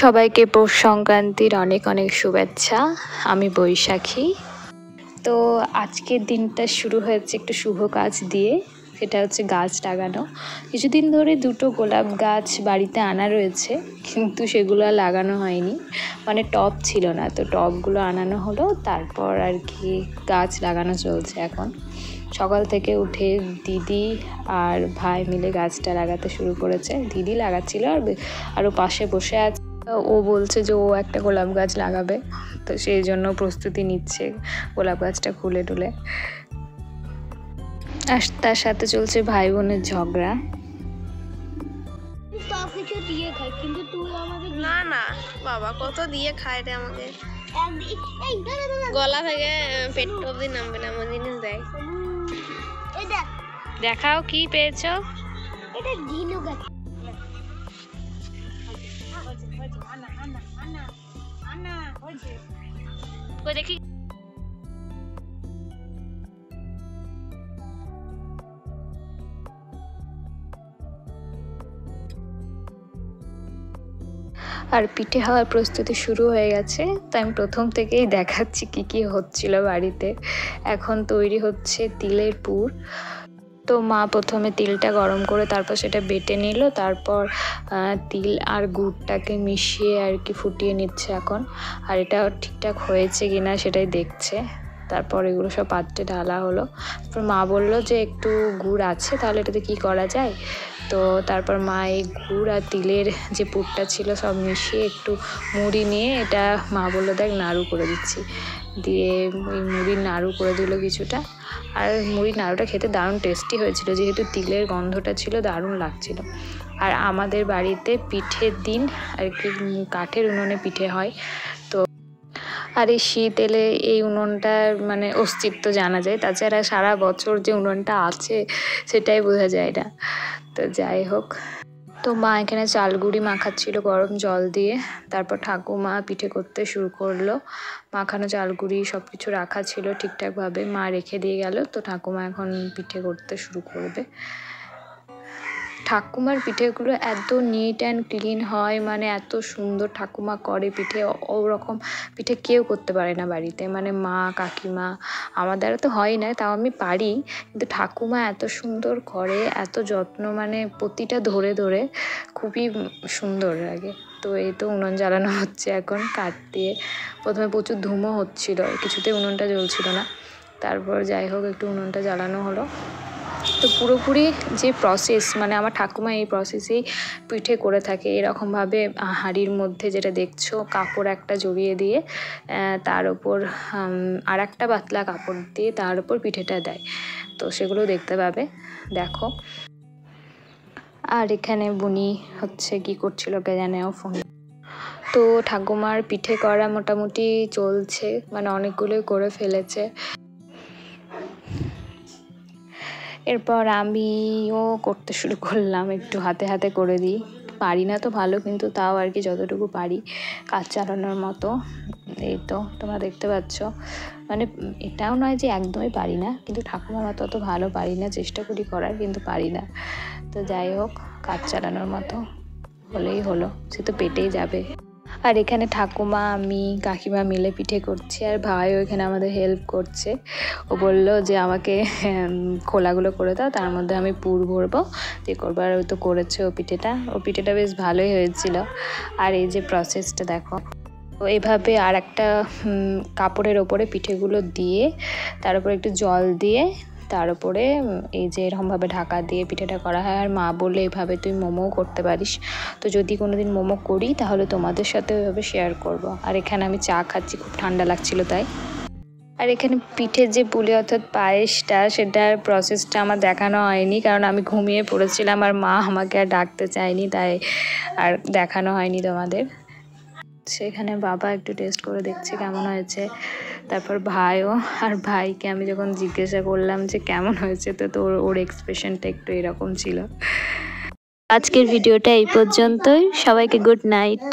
সবাইকে পৌষ সংক্রান্তির অনেক অনেক শুভেচ্ছা। আমি বৈশাখী। তো আজকের দিনটা শুরু হয়েছে একটু শুভ কাজ দিয়ে, সেটা হচ্ছে গাছ লাগানো। কিছুদিন ধরে দুটো গোলাপ গাছ বাড়িতে আনা রয়েছে, কিন্তু সেগুলো লাগানো হয়নি, মানে টব ছিল না, তো টবগুলো আনানো হলো, তারপর আর কি গাছ লাগানো চলছে। এখন সকাল থেকে উঠে দিদি আর ভাই মিলে গাছটা লাগাতে শুরু করেছে। দিদি লাগাচ্ছিল আর ও পাশে বসে আছে। ও বলছে যে ও একটা গোলাপ গাছ লাগাবে, তো সেই জন্য প্রস্তুতি নিচ্ছে গোলাপ গাছটা খুলে টুলে। আর তার সাথে চলছে ভাই বোনের ঝগড়া। না না বাবা, কত দিয়ে খায় রে আমাকে, গলা থেকে পেট অব্দি নামবে না এমন জিনিস দেয়। দেখাও কি পেয়েছো। দেখি আর পিঠে হওয়ার প্রস্তুতি শুরু হয়ে গেছে। তো আমি প্রথম থেকেই দেখাচ্ছি কি কি হচ্ছিল বাড়িতে। এখন তৈরি হচ্ছে তিলের পুর। তো মা প্রথমে তিলটা গরম করে তারপর সেটা বেটে নিল, তারপর তিল আর গুড়টাকে মিশিয়ে আর কি ফুটিয়ে নিচ্ছে এখন। আর এটা ঠিকঠাক হয়েছে কিনা সেটাই দেখছে। তারপর এগুলো সব পাত্রে ঢালা হলো। তারপর মা বললো যে একটু গুড় আছে, তাহলে এটাতে কি করা যায়। তো তারপর মা এই গুড় আর তিলের যে পুরটা ছিল সব মিশিয়ে একটু মুড়ি নিয়ে এটা মা বললো দেখ নাড়ু করে দিচ্ছি, দিয়ে ওই মুড়ির নাড়ু করে দিল কিছুটা। আর মুড়ির নাড়ুটা খেতে দারুণ টেস্টি হয়েছিল, যেহেতু তিলের গন্ধটা ছিল, দারুণ লাগছিল। আর আমাদের বাড়িতে পিঠের দিন আর কি কাঠের উনুনে পিঠে হয়। তো আর এই শীত এলে এই উনুনটার মানে অস্তিত্ব জানা যায়, তাছাড়া সারা বছর যে উনুনটা আছে সেটাই বোঝা যায় না। তো যাই হোক, তো মা এখানে চালগুড়ি মাখাচ্ছিল গরম জল দিয়ে। তারপর ঠাকুমা পিঠে করতে শুরু করলো। মাখানো চালগুড়ি সব কিছু রাখা ছিল ঠিকঠাকভাবে, মা রেখে দিয়ে গেল। তো ঠাকুমা এখন পিঠে করতে শুরু করবে। ঠাকুমার পিঠেগুলো এত নিট অ্যান্ড ক্লিন হয়, মানে এত সুন্দর ঠাকুমা করে পিঠে। ওরকম পিঠে কেউ করতে পারে না বাড়িতে, মানে মা কাকিমা, আমার দ্বারা তো হয় না, তাও আমি পারি, কিন্তু ঠাকুমা এত সুন্দর করে, এত যত্ন, মানে প্রতিটা ধরে ধরে খুবই সুন্দর লাগে। তো এই তো উনুন জ্বালানো হচ্ছে এখন কাঠ দিয়ে। প্রথমে প্রচুর ধুমো হচ্ছিল, কিছুতে উনুনটা জ্বলছিল না। তারপর যাই হোক একটু উনুনটা জ্বালানো হলো। তো পুরোপুরি যে প্রসেস, মানে আমার ঠাকুমা এই প্রসেসেই পিঠে করে থাকে। এরকমভাবে হাঁড়ির মধ্যে যেটা দেখছো কাপড় একটা জড়িয়ে দিয়ে তার ওপর আর একটা পাতলা কাপড় দিয়ে তার ওপর পিঠেটা দেয়। তো সেগুলো দেখতে পাবে, দেখো। আর এখানে বুনি হচ্ছে কি করছিল কে জানে, ও ফোন। তো ঠাকুমার পিঠে করা মোটামুটি চলছে, মানে অনেকগুলোই করে ফেলেছে। এরপর আমিও করতে শুরু করলাম, একটু হাতে হাতে করে দিই। পারি না তো ভালো, কিন্তু তাও আর কি যতটুকু পারি কাজ চালানোর মতো। এই তো তোমরা দেখতে পাচ্ছ, মানে এটাও নয় যে একদমই পারি না, কিন্তু ঠাকুমার মতো অত ভালো পারি না, চেষ্টা করি করার, কিন্তু পারি না। তো যাই হোক, কাজ চালানোর মতো হলেই হলো, সে তো পেটেই যাবে। আর এখানে ঠাকুমা আমি কাকিমা মিলে পিঠে করছি, আর ভাইও এখানে আমাদের হেল্প করছে। ও বললো যে আমাকে খোলাগুলো করে দাও, তার মধ্যে আমি পুর ভরবো, দিয়ে করবো। আর ওই তো করেছে ও পিঠেটা বেশ ভালোই হয়েছিল। আর এই যে প্রসেসটা দেখো, তো এভাবে আর একটা কাপড়ের ওপরে পিঠেগুলো দিয়ে তার উপরে একটু জল দিয়ে তার উপরে এই যে এরকমভাবে ঢাকা দিয়ে পিঠেটা করা হয়। আর মা বললে এভাবে তুই মোমোও করতে পারিস, তো যদি কোনো দিন মোমো করি তাহলে তোমাদের সাথে ওইভাবে শেয়ার করব। আর এখানে আমি চা খাচ্ছি, খুব ঠান্ডা লাগছিল তাই। আর এখানে পিঠের যে পুলি অর্থাৎ পায়েসটা, সেটার প্রসেসটা আমার দেখানো হয়নি, কারণ আমি ঘুমিয়ে পড়েছিলাম আর মা আমাকে আর ডাকতে চায়নি, তাই আর দেখানো হয়নি তোমাদের। সেখানে বাবা একটু টেস্ট করে দেখছে কেমন হয়েছে, তারপর ভাইও। আর ভাইকে আমি যখন জিজ্ঞাসা করলাম যে কেমন হয়েছে, তো ওর এক্সপ্রেশনটা একটু এরকম ছিল। আজকের ভিডিওটা এই পর্যন্তই, সবাইকে গুড নাইট।